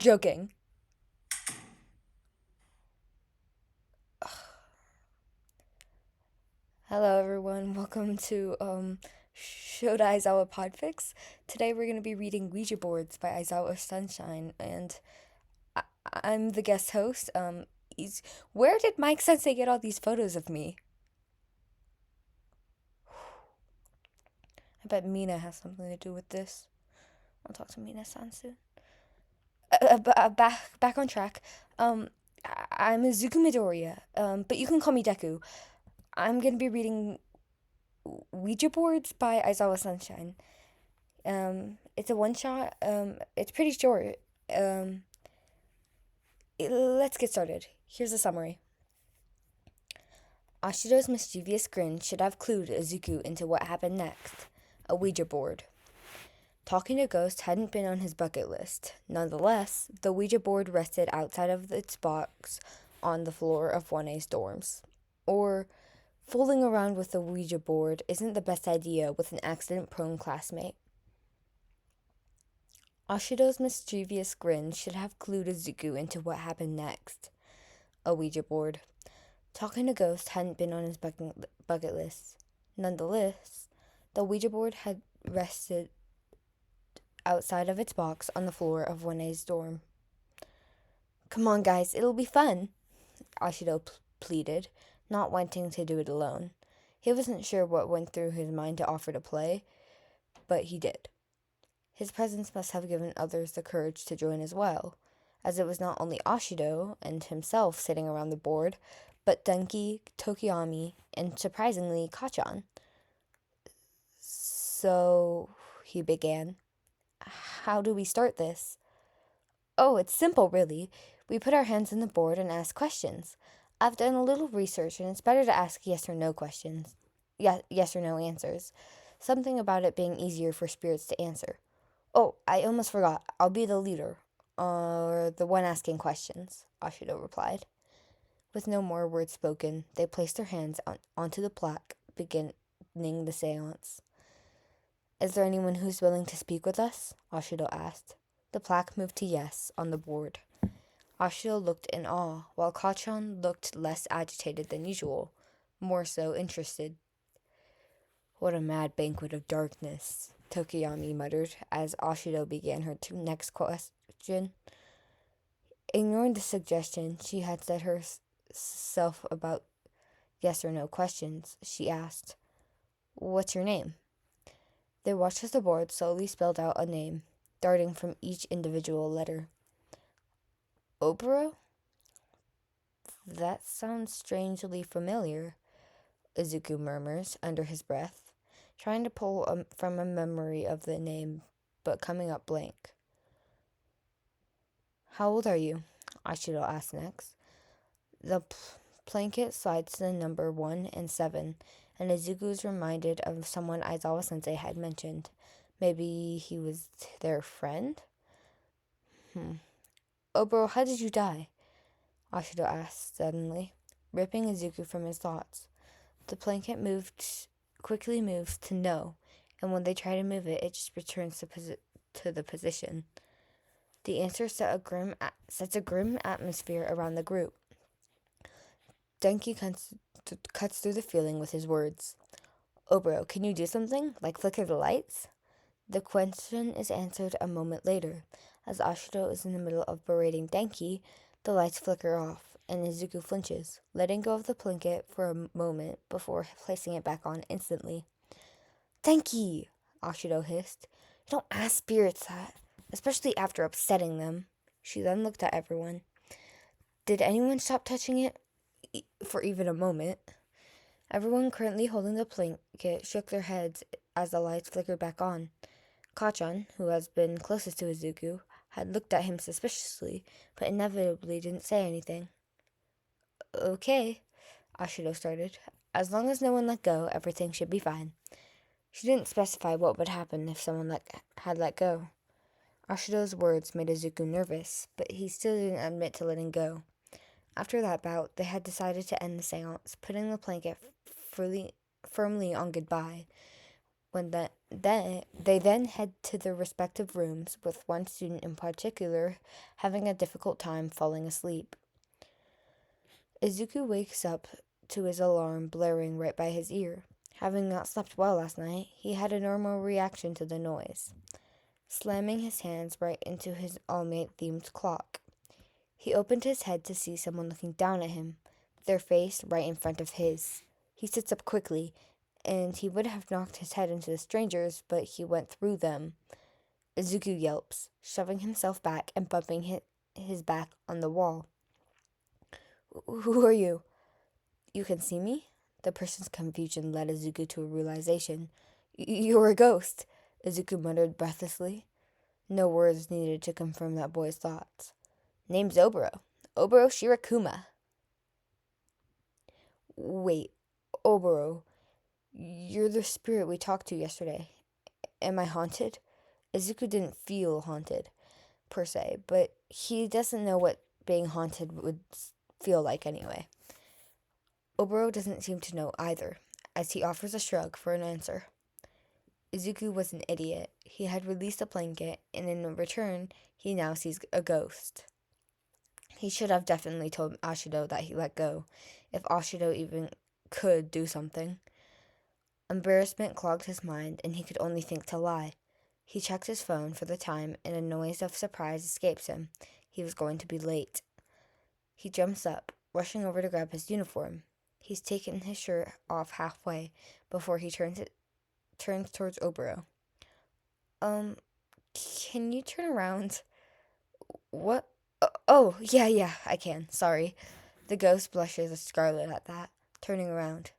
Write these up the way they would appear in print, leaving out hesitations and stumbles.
Joking. Hello everyone, welcome to Shota Aizawa Podfics. Today we're going to be reading Ouija Boards by Aizawa Sunshine, and I'm the guest host. Where did Mike Sensei get all these photos of me? I bet Mina has something to do with this. I'll talk to Mina-san soon. Back on track. I'm Izuku Midoriya, but you can call me Deku. I'm going to be reading Ouija Boards by Aizawa Sunshine. It's a one shot. It's pretty short. Let's get started. Here's a summary. Ashido's mischievous grin should have clued Izuku into what happened next. A Ouija board. Talking to ghosts hadn't been on his bucket list. Nonetheless, the Ouija board rested outside of its box on the floor of 1A's dorms. Or, fooling around with the Ouija board isn't the best idea with an accident-prone classmate. Ashido's mischievous grin should have clued Izuku into what happened next. A Ouija board. Talking to ghosts hadn't been on his bucket list. Nonetheless, the Ouija board had rested outside of its box on the floor of 1A's dorm. Come on, guys, it'll be fun, Ashido pleaded, not wanting to do it alone. He wasn't sure what went through his mind to offer to play, but he did. His presence must have given others the courage to join as well, as it was not only Ashido and himself sitting around the board, but Denki, Tokiyami, and surprisingly, Kachan. So, he began, how do we start this? Oh, it's simple, really. We put our hands on the board and ask questions. I've done a little research, and it's better to ask yes or no questions. Yes or no answers. Something about it being easier for spirits to answer. Oh, I almost forgot. I'll be the leader, or the one asking questions, Ashido replied. With no more words spoken, they placed their hands onto the plaque, beginning the seance. Is there anyone who's willing to speak with us? Ashido asked. The plaque moved to yes on the board. Ashido looked in awe, while Kachan looked less agitated than usual, more so interested. What a mad banquet of darkness, Tokiyami muttered as Ashido began her next question. Ignoring the suggestion she had set herself about yes or no questions, she asked, What's your name? They watched as the board slowly spelled out a name, darting from each individual letter. Oboro? That sounds strangely familiar, Izuku murmurs under his breath, trying to pull from a memory of the name, but coming up blank. How old are you? Ashido asked next. The blanket slides to the number 1 and 7, and Izuku is reminded of someone Aizawa-sensei had mentioned. Maybe he was their friend? Oboro, how did you die? Ashido asked suddenly, ripping Izuku from his thoughts. The blanket quickly moves to no, and when they try to move it, it just returns to the position. The answer sets a grim atmosphere around the group. Denki cuts through the feeling with his words. Oboro, can you do something? Like flicker the lights? The question is answered a moment later. As Ashido is in the middle of berating Denki, the lights flicker off, and Izuku flinches, letting go of the blanket for a moment before placing it back on instantly. Denki! Ashido hissed. You don't ask spirits that, especially after upsetting them. She then looked at everyone. Did anyone stop touching it for even a moment? Everyone currently holding the blanket shook their heads as the lights flickered back on. Kachan, who has been closest to Izuku, had looked at him suspiciously, but inevitably didn't say anything. Okay, Ashido started. As long as no one let go, everything should be fine. She didn't specify what would happen if someone had let go. Ashido's words made Izuku nervous, but he still didn't admit to letting go. After that bout, they had decided to end the seance, putting the blanket firmly on goodbye. They then head to their respective rooms, with one student in particular having a difficult time falling asleep. Izuku wakes up to his alarm blaring right by his ear. Having not slept well last night, he had a normal reaction to the noise, slamming his hands right into his All Might-themed clock. He opened his head to see someone looking down at him, their face right in front of his. He sits up quickly, and he would have knocked his head into the strangers, but he went through them. Izuku yelps, shoving himself back and bumping his back on the wall. "Who are you? You can see me?" The person's confusion led Izuku to a realization. "You're a ghost," Izuku muttered breathlessly. No words needed to confirm that boy's thoughts. "Name's Oboro. Oboro Shirakuma." "Wait, Oboro, you're the spirit we talked to yesterday. Am I haunted?" Izuku didn't feel haunted, per se, but he doesn't know what being haunted would feel like anyway. Oboro doesn't seem to know either, as he offers a shrug for an answer. Izuku was an idiot. He had released a blanket, and in return, he now sees a ghost. He should have definitely told Ashido that he let go, if Ashido even could do something. Embarrassment clogged his mind, and he could only think to lie. He checks his phone for the time, and a noise of surprise escapes him. He was going to be late. He jumps up, rushing over to grab his uniform. He's taken his shirt off halfway before he turns towards Oboro. Can you turn around?" "What? Oh, yeah, I can. Sorry." The ghost blushes scarlet at that, turning around.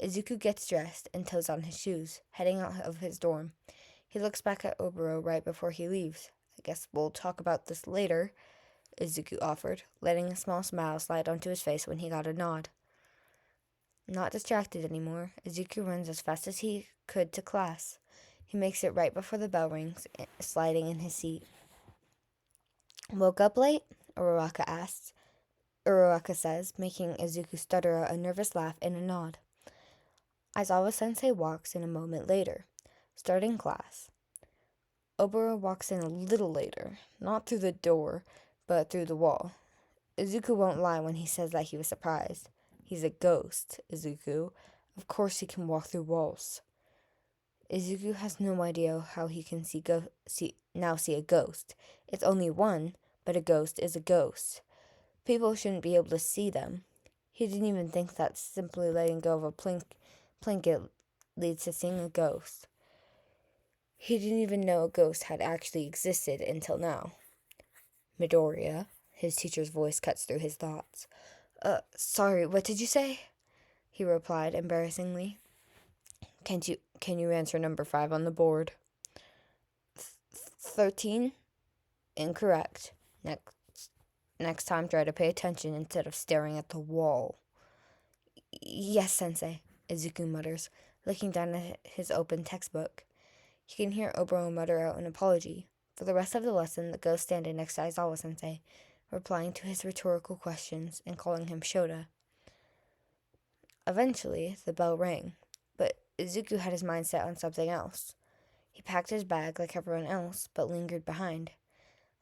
Izuku gets dressed and toes on his shoes, heading out of his dorm. He looks back at Oboro right before he leaves. "I guess we'll talk about this later," Izuku offered, letting a small smile slide onto his face when he got a nod. Not distracted anymore, Izuku runs as fast as he could to class. He makes it right before the bell rings, sliding in his seat. "Woke up late?" Uraraka says, making Izuku stutter out a nervous laugh and a nod. Aizawa-sensei walks in a moment later, starting class. Oboro walks in a little later, not through the door, but through the wall. Izuku won't lie when he says that he was surprised. He's a ghost, Izuku. Of course he can walk through walls. Izuku has no idea how he can see a ghost. It's only one, but a ghost is a ghost. People shouldn't be able to see them. He didn't even think that simply letting go of a blanket leads to seeing a ghost. He didn't even know a ghost had actually existed until now. "Midoriya," his teacher's voice cuts through his thoughts. Sorry, what did you say?" he replied embarrassingly. Can you answer number 5 on the board?" 13? Incorrect. Next time, try to pay attention instead of staring at the wall." "Yes, sensei," Izuku mutters, looking down at his open textbook. He can hear Oboro mutter out an apology. For the rest of the lesson, the ghost standing next to Aizawa-sensei, replying to his rhetorical questions and calling him Shota. Eventually, the bell rang, but Izuku had his mind set on something else. He packed his bag like everyone else, but lingered behind.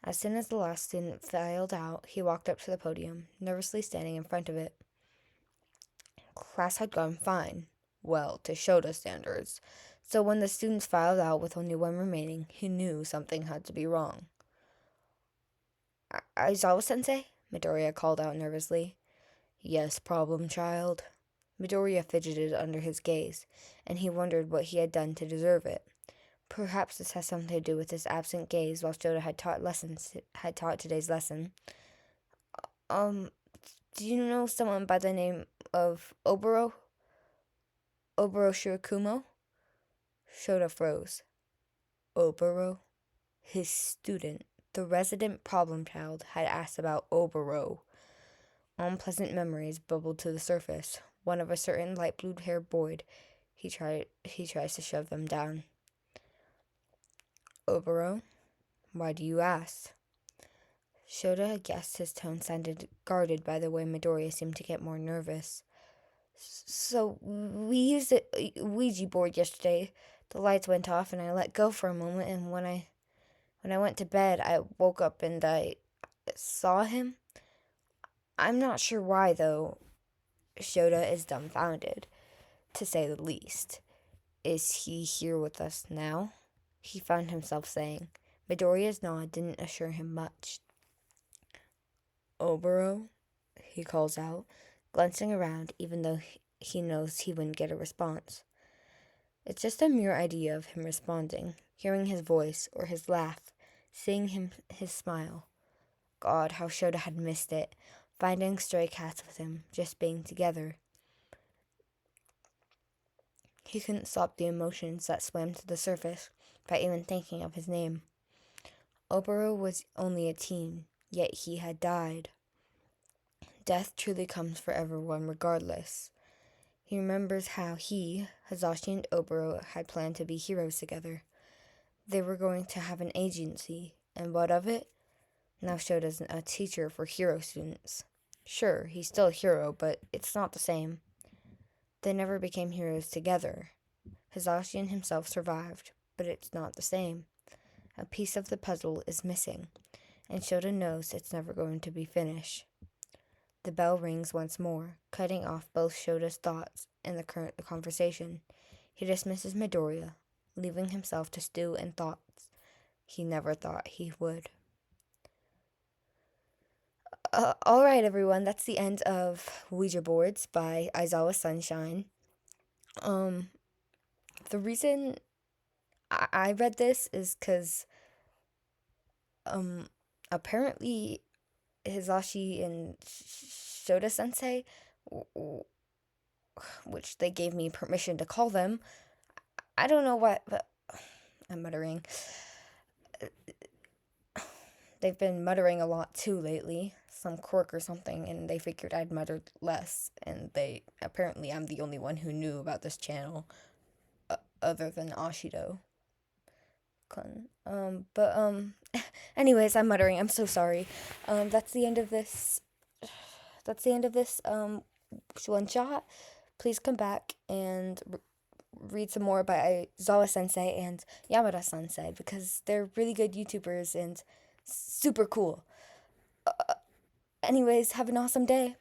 As soon as the last student filed out, he walked up to the podium, nervously standing in front of it. Class had gone fine. Well, to Shota standards. So when the students filed out with only one remaining, he knew something had to be wrong. "Aizawa-sensei?" Midoriya called out nervously. "Yes, problem child." Midoriya fidgeted under his gaze, and he wondered what he had done to deserve it. Perhaps this has something to do with his absent gaze while Shota had taught today's lesson. Do you know someone by the name of Oboro? Oboro Shirakumo?" Shota froze. Oboro? His student, the resident problem child, had asked about Oboro. Unpleasant memories bubbled to the surface. One of a certain light blue-haired boy. He tries to shove them down. "Oboro? Why do you ask?" Shota guessed his tone sounded guarded by the way Midoriya seemed to get more nervous. "So, we used a Ouija board yesterday. The lights went off and I let go for a moment, and when I went to bed, I woke up and I saw him. I'm not sure why, though. Shota is dumbfounded, to say the least. Is he here with us now? He found himself saying. Midoriya's nod didn't assure him much. Oboro? He calls out, glancing around even though he knows he wouldn't get a response. It's just a mere idea of him responding, hearing his voice or his laugh, seeing his smile. God, how Shota had missed it, finding stray cats with him, just being together. He couldn't stop the emotions that swam to the surface by even thinking of his name. Oboro was only a teen, yet he had died. Death truly comes for everyone regardless. He remembers how he, Hazashi, and Oboro had planned to be heroes together. They were going to have an agency, and what of it? Now Shota's a teacher for hero students. Sure, he's still a hero, but it's not the same. They never became heroes together. Hazashi and himself survived, but it's not the same. A piece of the puzzle is missing, and Shota knows it's never going to be finished. The bell rings once more, cutting off both Shota's thoughts and the current conversation. He dismisses Midoriya, leaving himself to stew in thoughts he never thought he would. Alright, everyone, that's the end of Ouija Boards by Aizawa Sunshine. The reason I read this is because apparently Hizashi and Shota-sensei, which they gave me permission to call them, I don't know what, but I'm muttering. They've been muttering a lot too lately, some quirk or something, and they figured I'd muttered less, and apparently I'm the only one who knew about this channel, other than Ashido. Anyways, I'm muttering, I'm so sorry. That's the end of this one shot. Please come back and read some more by Aizawa-sensei and Yamada-sensei, because they're really good YouTubers and super cool. Anyways, have an awesome day.